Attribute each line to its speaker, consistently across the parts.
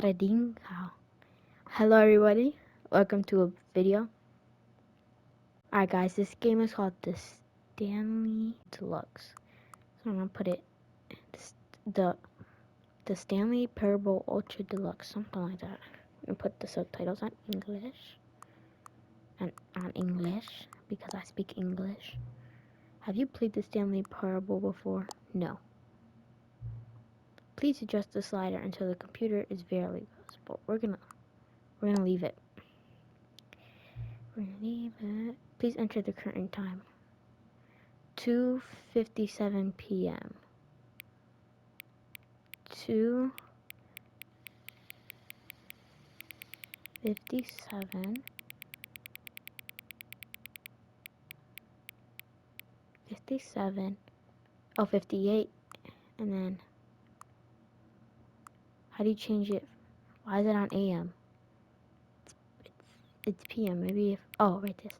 Speaker 1: Trading how? Hello everybody, welcome to a video. Alright guys, this game is called the Stanley Deluxe. So I'm gonna put it the the Stanley Parable Ultra Deluxe, something like that. And put the subtitles on English because I speak English. Have you played the Stanley Parable before? No. Please adjust the slider until the computer is barely visible. We're gonna leave it. Please enter the current time. 2:57 p.m. 2:57, 57, oh 58, and then how do you change it? Why is it on AM? It's PM. Maybe if right this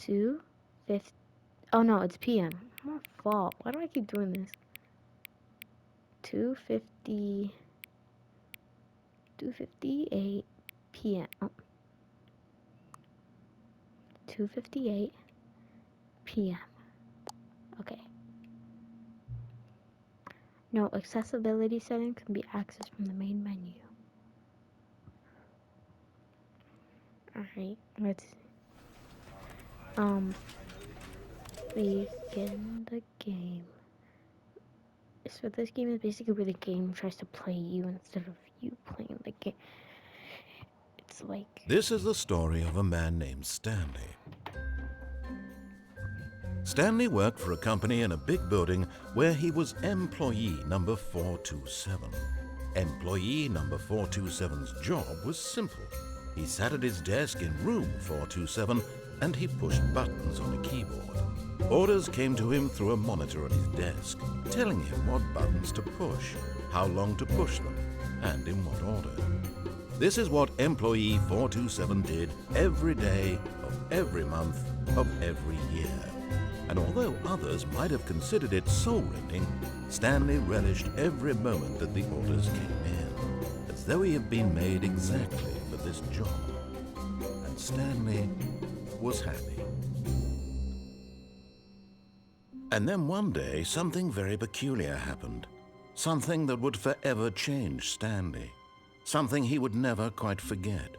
Speaker 1: 2:50. Oh no, it's PM. My fault. Why do I keep doing this? 2:50, 2:58 p.m. Oh, 2:58 p.m. Okay. No accessibility setting can be accessed from the main menu. Alright, let's begin the game. So this game is basically where the game tries to play you instead of you playing the game. It's like...
Speaker 2: This is the story of a man named Stanley. Stanley worked for a company in a big building where he was employee number 427. Employee number 427's job was simple. He sat at his desk in room 427 and he pushed buttons on a keyboard. Orders came to him through a monitor at his desk, telling him what buttons to push, how long to push them, and in what order. This is what employee 427 did every day of every month of every year. And although others might have considered it soul-rending, Stanley relished every moment that the orders came in, as though he had been made exactly for this job. And Stanley was happy. And then one day, something very peculiar happened. Something that would forever change Stanley. Something he would never quite forget.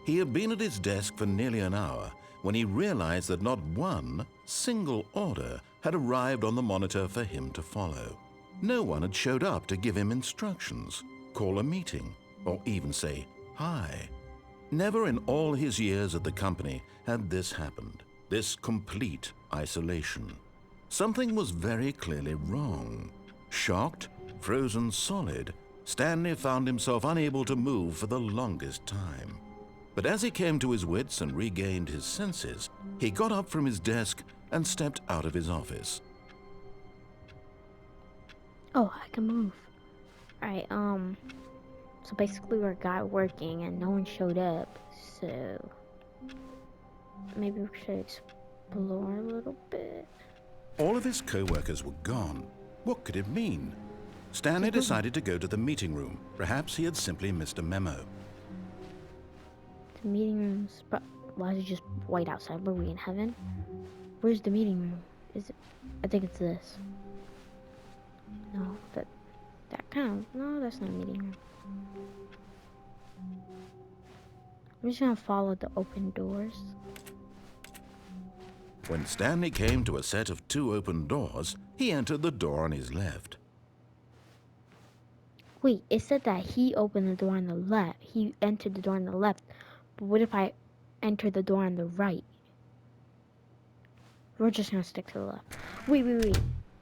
Speaker 2: He had been at his desk for nearly an hour when he realized that not one single order had arrived on the monitor for him to follow. No one had showed up to give him instructions, call a meeting, or even say hi. Never in all his years at the company had this happened, this complete isolation. Something was very clearly wrong. Shocked, frozen solid, Stanley found himself unable to move for the longest time. But as he came to his wits and regained his senses, he got up from his desk and stepped out of his office.
Speaker 1: Oh, I can move. Alright, so basically we're a guy working and no one showed up, so maybe we should explore a little bit.
Speaker 2: All of his co-workers were gone. What could it mean? Stanley decided to go to the meeting room. Perhaps he had simply missed a memo.
Speaker 1: The meeting room's... But why is it just white outside? Were we in heaven? Where's the meeting room? Is it... I think it's this. No, that kind of... No, that's not a meeting room. I'm just gonna follow the open doors.
Speaker 2: When Stanley came to a set of two open doors, he entered the door on his left.
Speaker 1: Wait, it said that he opened the door on the left. He entered the door on the left. But what if I enter the door on the right? We're just gonna stick to the left. Wait.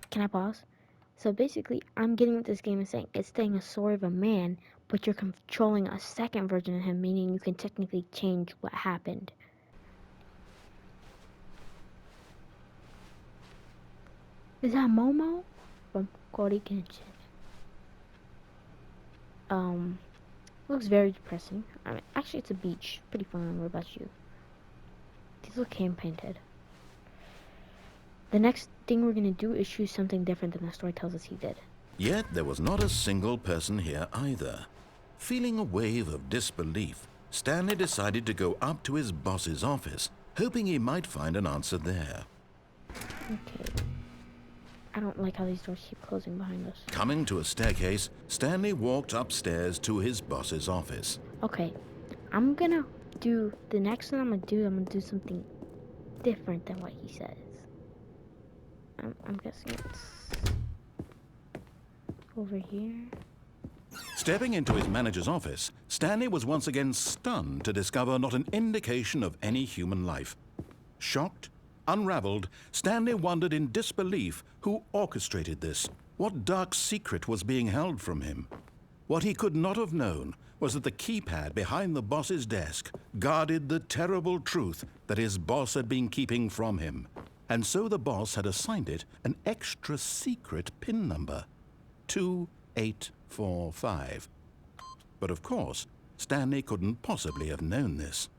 Speaker 1: Can I pause? So basically, I'm getting what this game is saying. It's saying a sort of a man, but you're controlling a second version of him, meaning you can technically change what happened. Is that Momo? From Kori Genshin. Looks very depressing. I mean, actually, it's a beach. Pretty fun. What about you? These look hand painted. The next thing we're gonna do is choose something different than the story tells us he did.
Speaker 2: Yet there was not a single person here either. Feeling a wave of disbelief, Stanley decided to go up to his boss's office, hoping he might find an answer there.
Speaker 1: Okay. I don't like how these doors keep closing behind us.
Speaker 2: Coming to a staircase, Stanley walked upstairs to his boss's office.
Speaker 1: Okay. I'm gonna do, the next thing I'm gonna do something different than what he says. I'm guessing it's over here.
Speaker 2: Stepping into his manager's office, Stanley was once again stunned to discover not an indication of any human life. Shocked, unraveled, Stanley wondered in disbelief who orchestrated this. What dark secret was being held from him? What he could not have known was that the keypad behind the boss's desk guarded the terrible truth that his boss had been keeping from him. And so the boss had assigned it an extra secret PIN number, 2845. But of course, Stanley couldn't possibly have known this.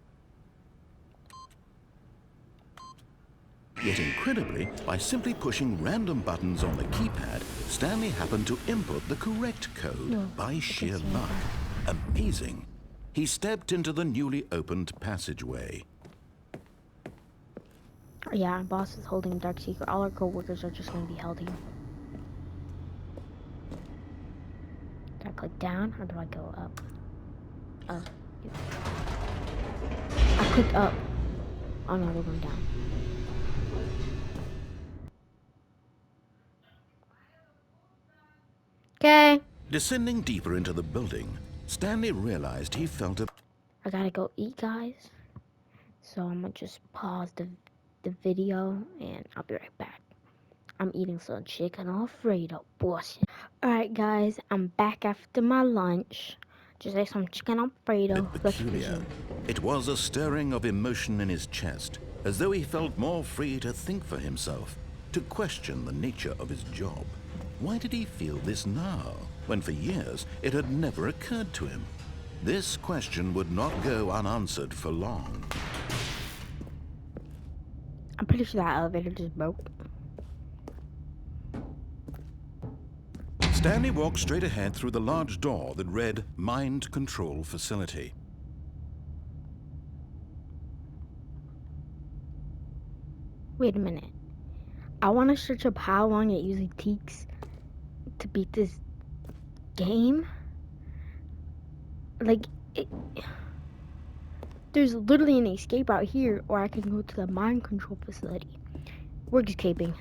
Speaker 2: Yet incredibly, by simply pushing random buttons on the keypad, Stanley happened to input the correct code by sheer luck. Amazing. He stepped into the newly opened passageway.
Speaker 1: Yeah, our boss is holding a dark secret. All our co-workers are just going to be held here. Do I click down or do I go up? Up. I clicked up. Oh no, we're going down. Okay.
Speaker 2: Descending deeper into the building, Stanley realized he felt a...
Speaker 1: I gotta go eat, guys. So I'm gonna just pause the video and I'll be right back. I'm eating some chicken Alfredo, boss. Alright, guys, I'm back after my lunch. Just ate some chicken Alfredo.
Speaker 2: peculiar. It was a stirring of emotion in his chest, as though he felt more free to think for himself, to question the nature of his job. Why did he feel this now, when for years it had never occurred to him? This question would not go unanswered for long.
Speaker 1: I'm pretty sure that elevator just broke.
Speaker 2: Stanley walked straight ahead through the large door that read Mind Control Facility.
Speaker 1: Wait a minute. I want to search up how long it usually takes to beat this game. Like, there's literally an escape out here, or I can go to the mind control facility. We're escaping.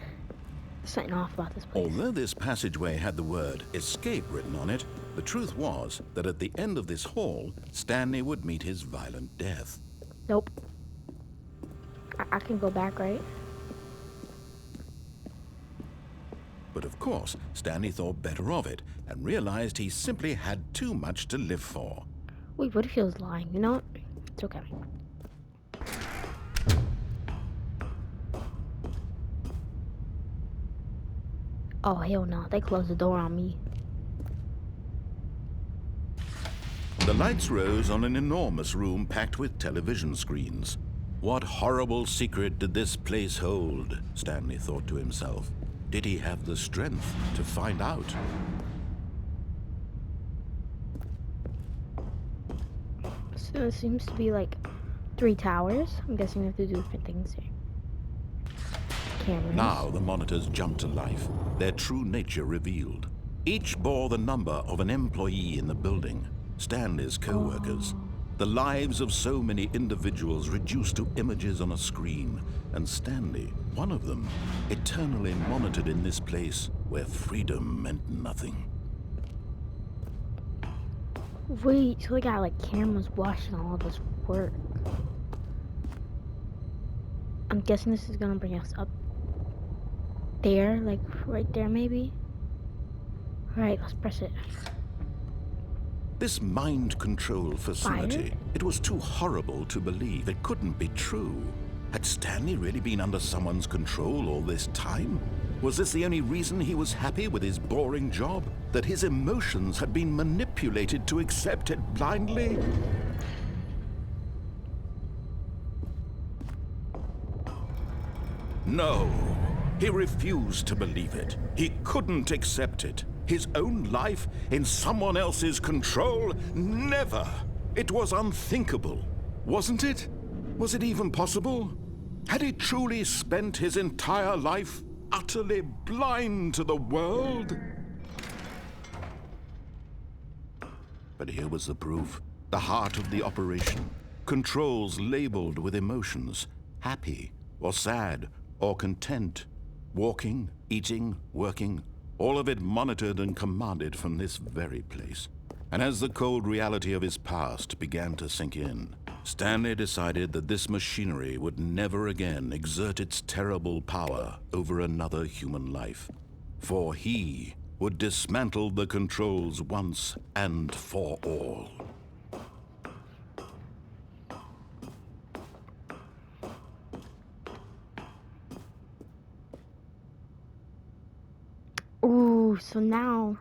Speaker 1: There's something off about this place.
Speaker 2: Although this passageway had the word escape written on it, the truth was that at the end of this hall, Stanley would meet his violent death.
Speaker 1: Nope. I can go back, right?
Speaker 2: But of course, Stanley thought better of it and realized he simply had too much to live for.
Speaker 1: Wait, what if he was lying? You know what? It's okay. Oh, hell no. They closed the door on me.
Speaker 2: The lights rose on an enormous room packed with television screens. What horrible secret did this place hold? Stanley thought to himself. Did he have the strength to find out?
Speaker 1: So it seems to be like 3 towers. I'm guessing we have to do different things here. Cameras.
Speaker 2: Now the monitors jumped to life, their true nature revealed. Each bore the number of an employee in the building, Stanley's co-workers. The lives of so many individuals reduced to images on a screen, and Stanley, one of them, eternally monitored in this place where freedom meant nothing.
Speaker 1: Wait, so they got like cameras watching all of us work. I'm guessing this is gonna bring us up there, like right there maybe. Alright, let's press it.
Speaker 2: This mind control facility,
Speaker 1: Fired?
Speaker 2: it was too horrible to believe. It couldn't be true. Had Stanley really been under someone's control all this time? Was this the only reason he was happy with his boring job? That his emotions had been manipulated to accept it blindly? No. He refused to believe it. He couldn't accept it. His own life in someone else's control? Never! It was unthinkable, wasn't it? Was it even possible? Had he truly spent his entire life utterly blind to the world? But here was the proof. The heart of the operation. Controls labeled with emotions. Happy, or sad, or content. Walking, eating, working. All of it monitored and commanded from this very place. And as the cold reality of his past began to sink in, Stanley decided that this machinery would never again exert its terrible power over another human life. For he would dismantle the controls once and for all.
Speaker 1: Ooh, so now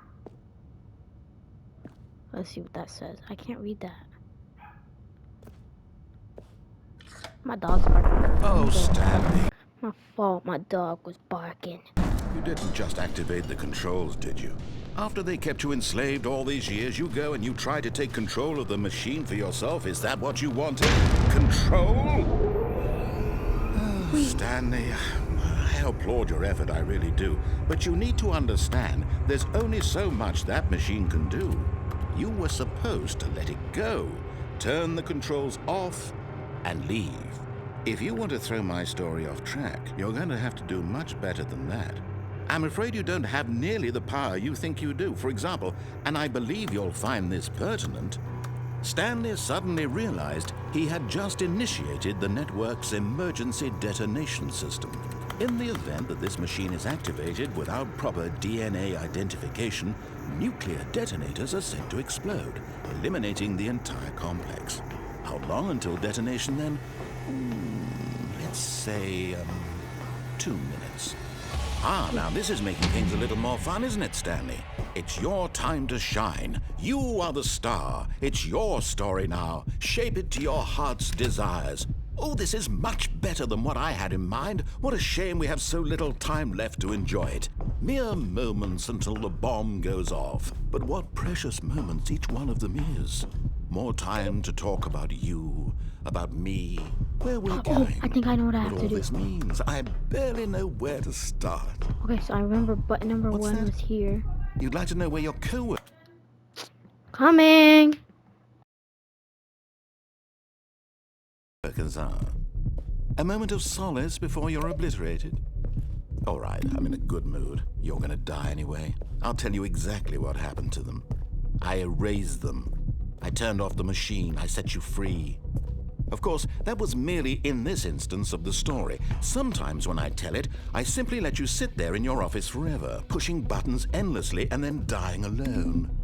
Speaker 1: let's see what that says. I can't read that. My dog's barking.
Speaker 2: Oh, Stanley.
Speaker 1: My fault, my dog was barking.
Speaker 2: You didn't just activate the controls, did you? After they kept you enslaved all these years, you go and you try to take control of the machine for yourself. Is that what you wanted? Control? Oh, Stanley, I applaud your effort, I really do. But you need to understand, there's only so much that machine can do. You were supposed to let it go, turn the controls off, and leave. If you want to throw my story off track, you're going to have to do much better than that. I'm afraid you don't have nearly the power you think you do. For example, and I believe you'll find this pertinent, Stanley suddenly realized he had just initiated the network's emergency detonation system. In the event that this machine is activated without proper DNA identification, nuclear detonators are set to explode, eliminating the entire complex. How long until detonation then? Let's say, 2 minutes. Now this is making things a little more fun, isn't it, Stanley? It's your time to shine. You are the star. It's your story now. Shape it to your heart's desires. Oh, this is much better than what I had in mind. What a shame we have so little time left to enjoy it. Mere moments until the bomb goes off. But what precious moments each one of them is. More time to talk about you, about me, where we're going.
Speaker 1: I think I know what I have to do.
Speaker 2: What all this means. I barely know where to start.
Speaker 1: Okay, so I remember button number
Speaker 2: What's
Speaker 1: 1
Speaker 2: that?
Speaker 1: was here.
Speaker 2: You'd like to know where your co-workers
Speaker 1: Coming!
Speaker 2: are. A moment of solace before you're obliterated. All right, I'm in a good mood. You're gonna die anyway. I'll tell you exactly what happened to them. I erased them. I turned off the machine. I set you free. Of course, that was merely in this instance of the story. Sometimes when I tell it, I simply let you sit there in your office forever, pushing buttons endlessly and then dying alone.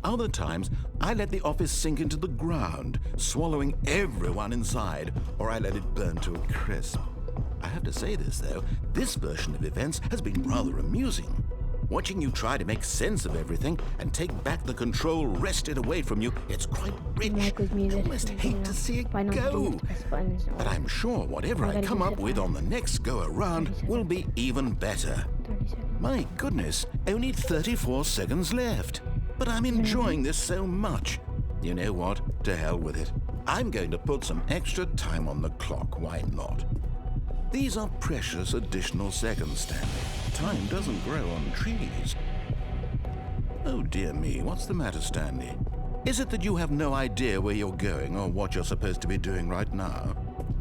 Speaker 2: Other times, I let the office sink into the ground, swallowing everyone inside, or I let it burn to a crisp. I have to say this, though, this version of events has been rather amusing. Watching you try to make sense of everything and take back the control wrested away from you, it's quite rich. I almost hate to see it go. But I'm sure whatever I come up with on the next go-around will be even better. My goodness, only 34 seconds left. But I'm enjoying this so much. You know what? To hell with it. I'm going to put some extra time on the clock. Why not? These are precious additional seconds, Stanley. Time doesn't grow on trees. Oh dear me, what's the matter, Stanley? Is it that you have no idea where you're going or what you're supposed to be doing right now?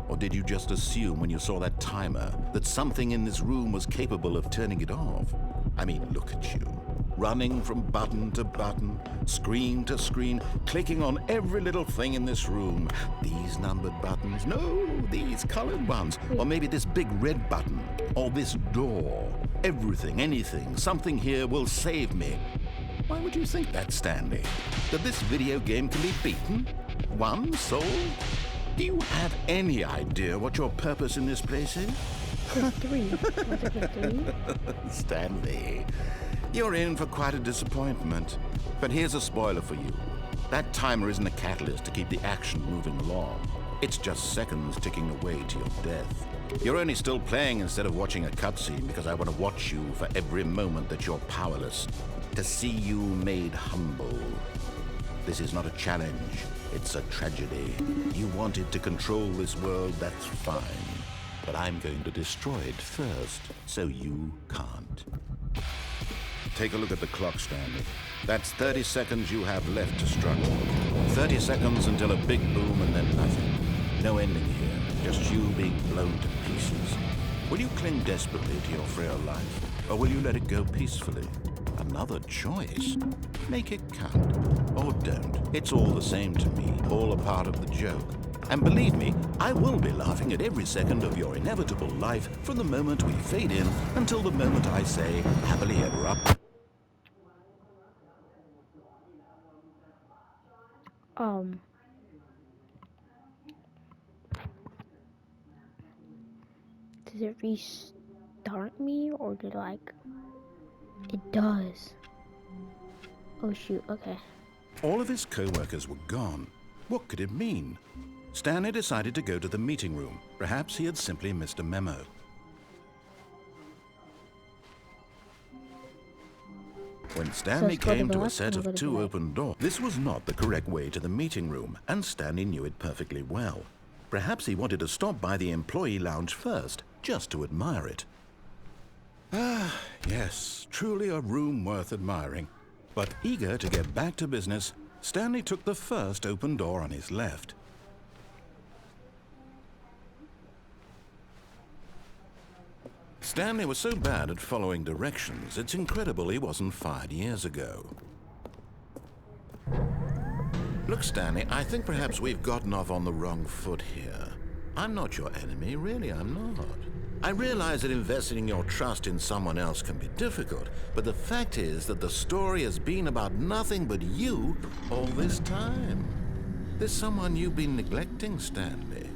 Speaker 2: Or did you just assume when you saw that timer that something in this room was capable of turning it off? I mean, look at you. Running from button to button, screen to screen, clicking on every little thing in this room. These numbered buttons, no, these colored ones. Or maybe this big red button, or this door. Everything, anything, something here will save me. Why would you think that, Stanley? That this video game can be beaten? Won? Sold? Do you have any idea what your purpose in this place is?
Speaker 1: There's 3. Was it 3?
Speaker 2: Stanley, you're in for quite a disappointment. But here's a spoiler for you. That timer isn't a catalyst to keep the action moving along. It's just seconds ticking away to your death. You're only still playing instead of watching a cutscene because I want to watch you for every moment that you're powerless, to see you made humble. This is not a challenge, it's a tragedy. You wanted to control this world, that's fine. But I'm going to destroy it first, so you can't. Take a look at the clock, Stanley. That's 30 seconds you have left to struggle. 30 seconds until a big boom and then nothing. No ending here, just you being blown to pieces. Will you cling desperately to your frail life, or will you let it go peacefully? Another choice. Make it count. Or don't. It's all the same to me, all a part of the joke. And believe me, I will be laughing at every second of your inevitable life from the moment we fade in until the moment I say, happily ever after.
Speaker 1: Does it restart me or did it does. Oh shoot, okay.
Speaker 2: All of his co-workers were gone. What could it mean? Stanley decided to go to the meeting room. Perhaps he had simply missed a memo. When Stanley came to a set of 2 open doors, this was not the correct way to the meeting room, and Stanley knew it perfectly well. Perhaps he wanted to stop by the employee lounge first, just to admire it. Ah, yes, truly a room worth admiring. But eager to get back to business, Stanley took the first open door on his left. Stanley was so bad at following directions, it's incredible he wasn't fired years ago. Look, Stanley, I think perhaps we've gotten off on the wrong foot here. I'm not your enemy, really, I'm not. I realize that investing your trust in someone else can be difficult, but the fact is that the story has been about nothing but you all this time. There's someone you've been neglecting, Stanley.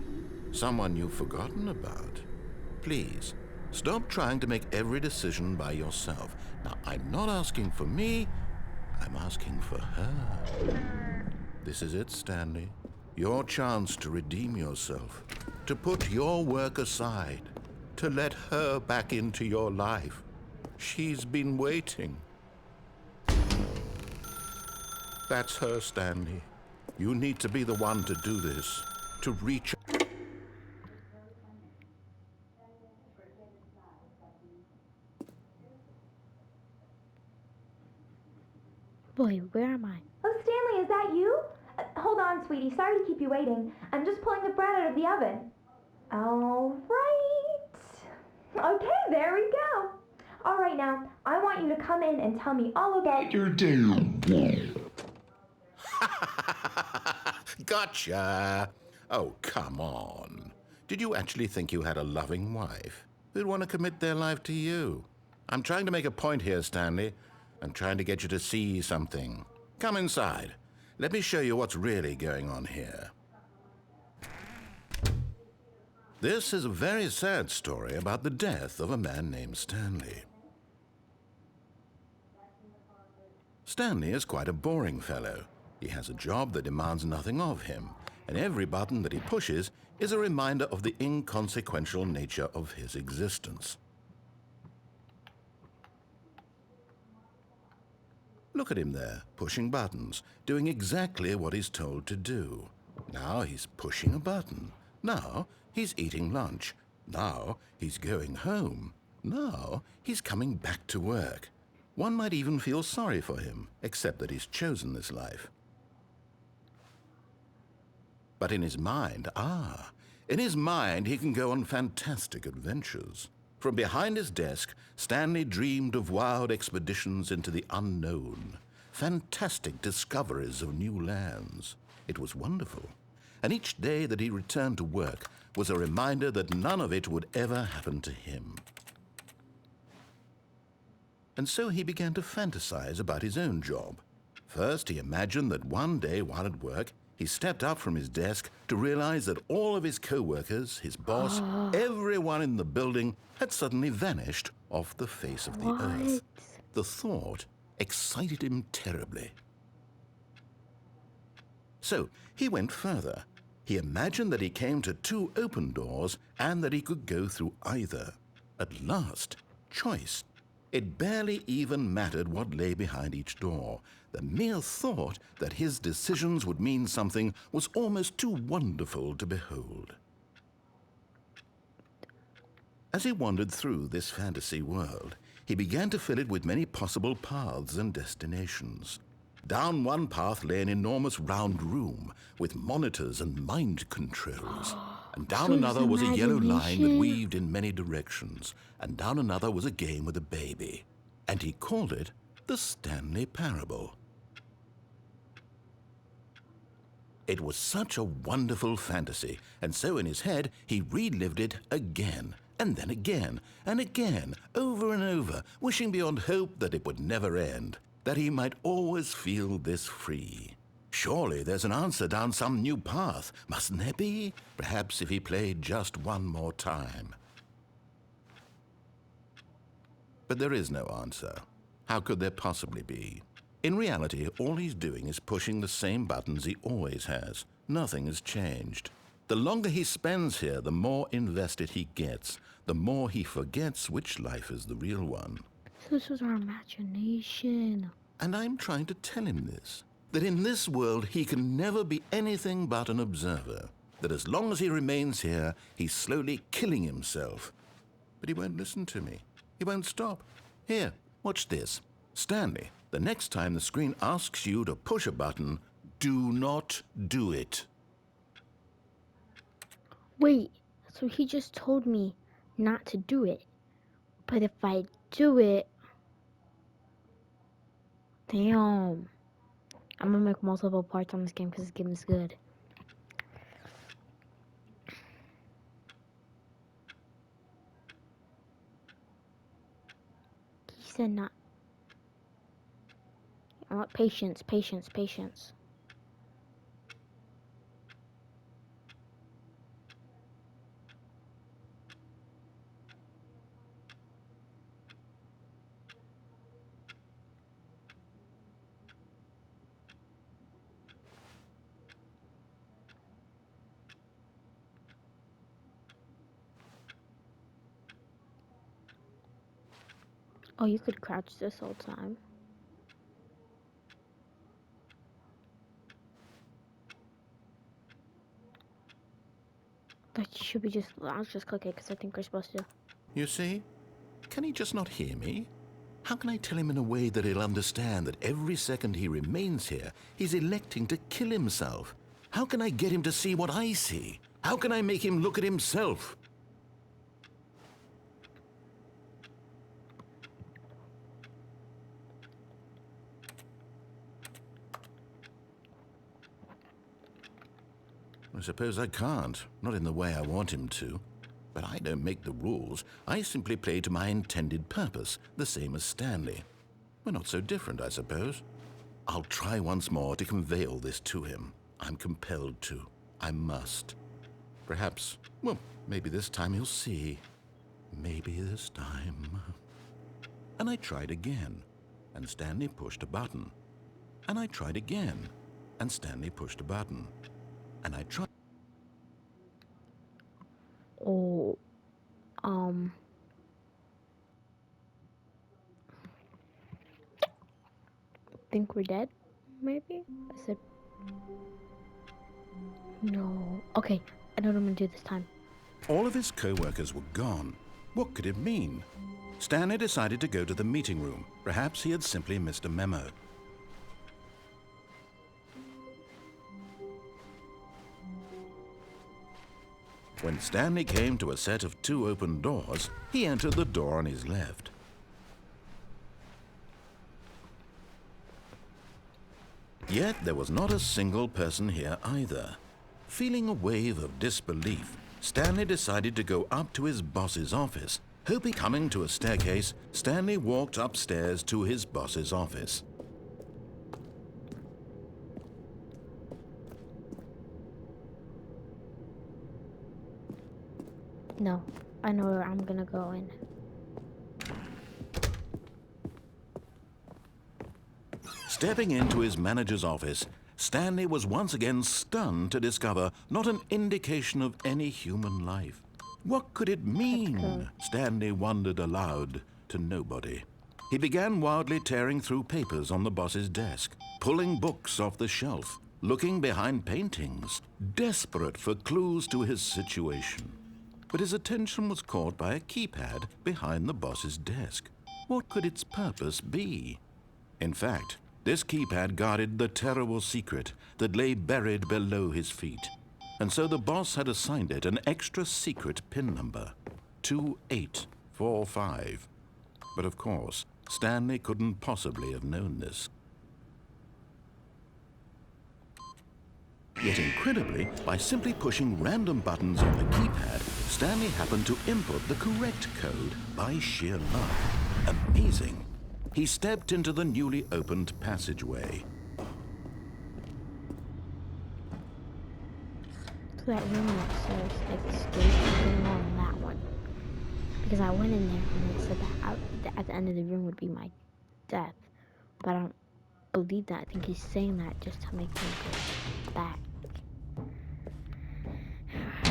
Speaker 2: Someone you've forgotten about. Please, stop trying to make every decision by yourself. Now, I'm not asking for me, I'm asking for her. This is it, Stanley. Your chance to redeem yourself, to put your work aside, to let her back into your life. She's been waiting. That's her, Stanley. You need to be the one to do this, to reach.
Speaker 1: Boy, where am I?
Speaker 3: Oh, Stanley, is that you? Hold on, sweetie. Sorry to keep you waiting. I'm just pulling the bread out of the oven. All right. Okay, there we go. All right, now, I want you to come in and tell me all about your day.
Speaker 2: Gotcha! Oh, come on. Did you actually think you had a loving wife who'd want to commit their life to you? I'm trying to make a point here, Stanley. I'm trying to get you to see something. Come inside. Let me show you what's really going on here. This is a very sad story about the death of a man named Stanley. Stanley is quite a boring fellow. He has a job that demands nothing of him, and every button that he pushes is a reminder of the inconsequential nature of his existence. Look at him there, pushing buttons, doing exactly what he's told to do. Now he's pushing a button. Now he's eating lunch. Now he's going home. Now he's coming back to work. One might even feel sorry for him, except that he's chosen this life. But in his mind, in his mind he can go on fantastic adventures. From behind his desk, Stanley dreamed of wild expeditions into the unknown, fantastic discoveries of new lands. It was wonderful, and each day that he returned to work was a reminder that none of it would ever happen to him. And so he began to fantasize about his own job. First, he imagined that one day while at work, he stepped up from his desk to realize that all of his co-workers, his boss, everyone in the building had suddenly vanished off the face of the earth. The thought excited him terribly. So he went further. He imagined that he came to two open doors and that he could go through either. At last, choice. It barely even mattered what lay behind each door. The mere thought that his decisions would mean something was almost too wonderful to behold. As he wandered through this fantasy world, he began to fill it with many possible paths and destinations. Down one path lay an enormous round room with monitors and mind controls. And down
Speaker 1: So
Speaker 2: another
Speaker 1: his
Speaker 2: was a yellow line that
Speaker 1: imagination.
Speaker 2: weaved in many directions. And down another was a game with a baby. And he called it the Stanley Parable. It was such a wonderful fantasy, and so in his head he relived it again, and then again, and again, over and over, wishing beyond hope that it would never end, that he might always feel this free. Surely there's an answer down some new path, mustn't there be? Perhaps if he played just one more time. But there is no answer. How could there possibly be? In reality, all he's doing is pushing the same buttons he always has. Nothing has changed. The longer he spends here, the more invested he gets, the more he forgets which life is the real one.
Speaker 1: This was our imagination.
Speaker 2: And I'm trying to tell him this, that in this world he can never be anything but an observer, that as long as he remains here, he's slowly killing himself. But he won't listen to me. He won't stop. Here, watch this. Stanley, the next time the screen asks you to push a button, do not do it.
Speaker 1: Wait, so he just told me not to do it. But if I do it... Damn. I'm gonna make multiple parts on this game because this game is good. He said not... I want patience, patience, patience. Oh, you could crouch this whole time. That should be just... I'll just click it because I think we're supposed to.
Speaker 2: You see? Can he just not hear me? How can I tell him in a way that he'll understand that every second he remains here, he's electing to kill himself? How can I get him to see what I see? How can I make him look at himself? I suppose I can't, not in the way I want him to. But I don't make the rules. I simply play to my intended purpose, the same as Stanley. We're not so different, I suppose. I'll try once more to convey all this to him. I'm compelled to. I must. Perhaps, well, maybe this time he'll see. Maybe this time. And I tried again, and Stanley pushed a button. And I tried again, and Stanley pushed a button. And I tried.
Speaker 1: Oh, think we're dead, maybe? I said, no. Okay, I know what I'm gonna do this time.
Speaker 2: All of his co-workers were gone. What could it mean? Stanley decided to go to the meeting room. Perhaps he had simply missed a memo. When Stanley came to a set of two open doors, he entered the door on his left. Yet there was not a single person here either. Feeling a wave of disbelief, Stanley decided to go up to his boss's office. Hoping coming to a staircase, Stanley walked upstairs to his boss's office.
Speaker 1: No, I know where I'm gonna go in.
Speaker 2: Stepping into his manager's office, Stanley was once again stunned to discover not an indication of any human life. What could it mean? Stanley wondered aloud to nobody. He began wildly tearing through papers on the boss's desk, pulling books off the shelf, looking behind paintings, desperate for clues to his situation. But his attention was caught by a keypad behind the boss's desk. What could its purpose be? In fact, this keypad guarded the terrible secret that lay buried below his feet. And so the boss had assigned it an extra secret PIN number, 2845. But of course, Stanley couldn't possibly have known this. Yet incredibly, by simply pushing random buttons on the keypad, Stanley happened to input the correct code by sheer luck. Amazing. He stepped into the newly opened passageway.
Speaker 1: So that room that says escape, I'm going on that one. Because I went in there and it said that at the end of the room would be my death. But I don't believe that. I think he's saying that just to make me go back.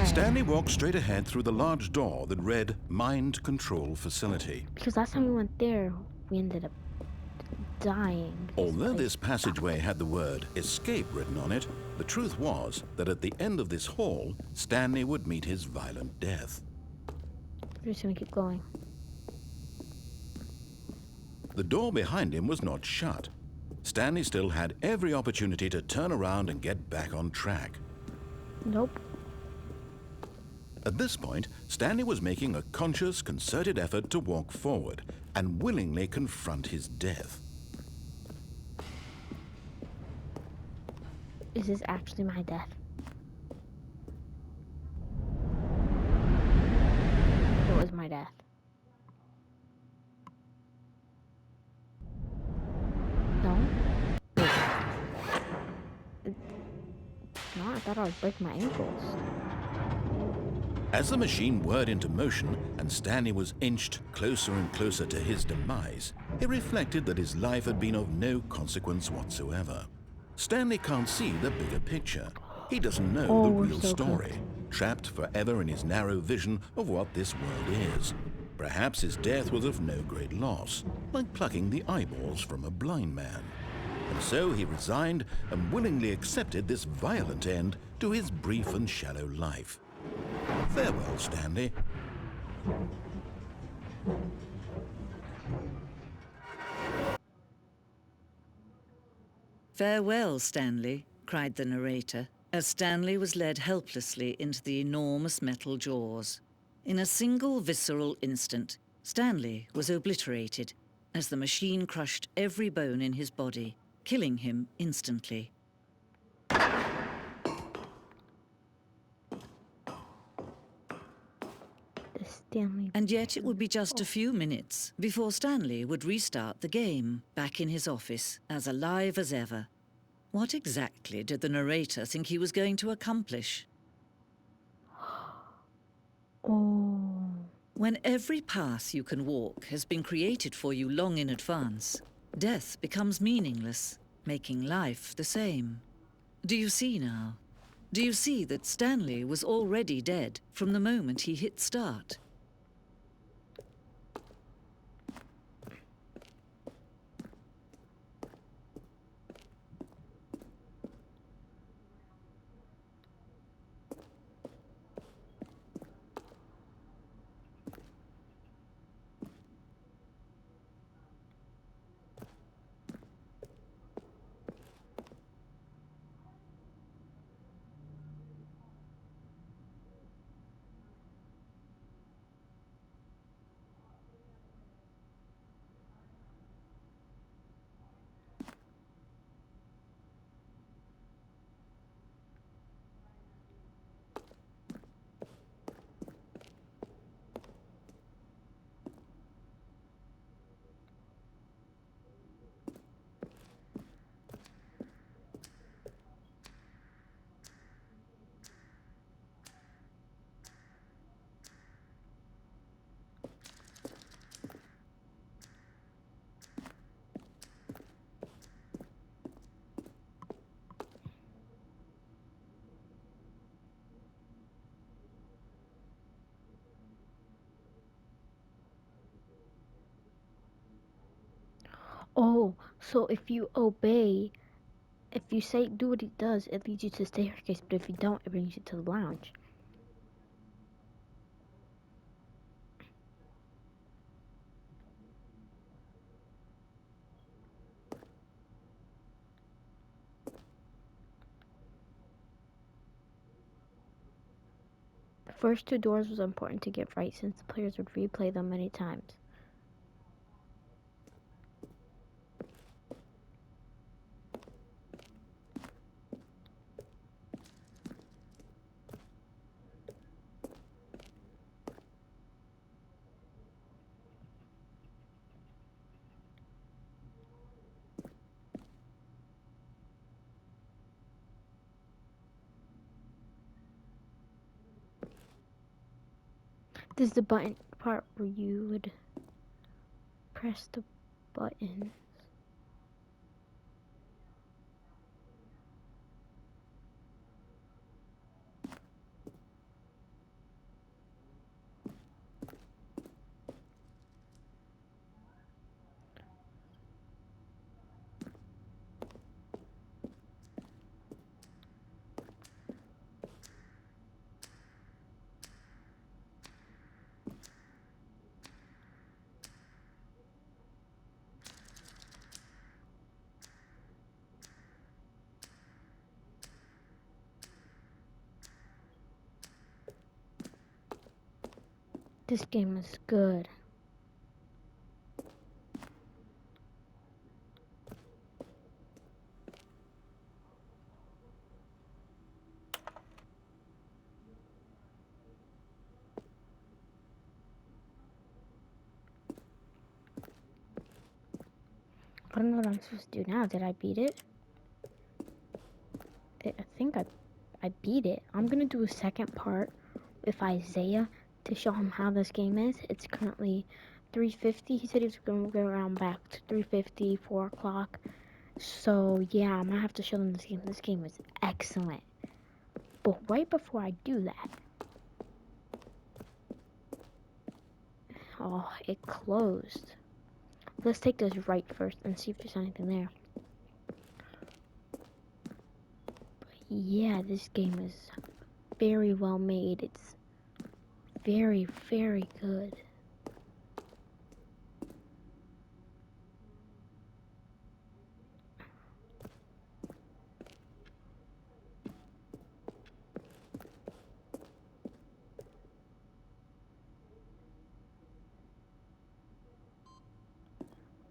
Speaker 2: Stanley walked straight ahead through the large door that read Mind Control Facility.
Speaker 1: Because last time we went there, we ended up dying.
Speaker 2: Although this passageway had the word escape written on it, the truth was that at the end of this hall, Stanley would meet his violent death.
Speaker 1: We're just gonna keep going.
Speaker 2: The door behind him was not shut. Stanley still had every opportunity to turn around and get back on track.
Speaker 1: Nope.
Speaker 2: At this point, Stanley was making a conscious, concerted effort to walk forward and willingly confront his death.
Speaker 1: Is this actually my death? It was my death. No? No, I thought I was breaking my ankles.
Speaker 2: As the machine whirred into motion and Stanley was inched closer and closer to his demise, it reflected that his life had been of no consequence whatsoever. Stanley can't see the bigger picture. He doesn't know the real story, trapped forever in his narrow vision of what this world is. Perhaps his death was of no great loss, like plucking the eyeballs from a blind man. And so he resigned and willingly accepted this violent end to his brief and shallow life. Farewell, Stanley.
Speaker 4: "Farewell, Stanley," cried the narrator, as Stanley was led helplessly into the enormous metal jaws. In a single visceral instant, Stanley was obliterated as the machine crushed every bone in his body, killing him instantly. And yet it would be just a few minutes before Stanley would restart the game, back in his office, as alive as ever. What exactly did the narrator think he was going to accomplish?
Speaker 1: Oh.
Speaker 4: When every path you can walk has been created for you long in advance, death becomes meaningless, making life the same. Do you see now? Do you see that Stanley was already dead from the moment he hit start?
Speaker 1: Oh, so if you obey, if you say do what it does, it leads you to the staircase, but if you don't, it brings you to the lounge. The first two doors was important to get right since the players would replay them many times. This is the button part where you would press the button. This game is good. I don't know what I'm supposed to do now. Did I beat it? I think I beat it. I'm gonna do a second part with Isaiah to show him how this game is. It's currently 3:50. He said he was gonna go around back to 3:50, 4 o'clock. So yeah, I'm gonna have to show them this game. This game is excellent. But right before I do that, oh, it closed. Let's take this right first and see if there's anything there. But yeah, this game is very well made. It's very, very good.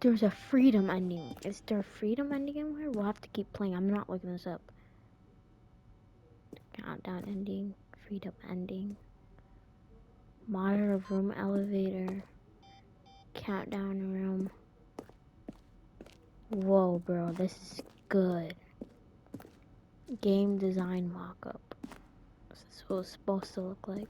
Speaker 1: There's a freedom ending. Is there a freedom ending anywhere? We'll have to keep playing. I'm not looking this up. Countdown ending. Freedom ending. Monitor room elevator. Countdown room. Whoa, bro. This is good. Game design mock-up. This is what it's supposed to look like.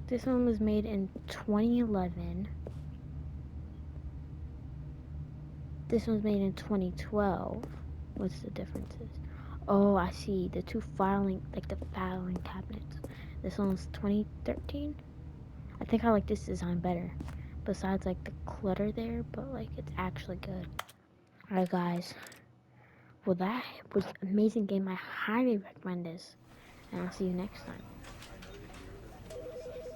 Speaker 1: This one was made in 2011. This one's made in 2012. What's the differences? Oh, I see. The two filing, like the filing cabinets. This one's 2013. I think I like this design better. Besides, like, the clutter there, but, like, it's actually good. Alright, guys. Well, that was an amazing game. I highly recommend this. And I'll see you next time.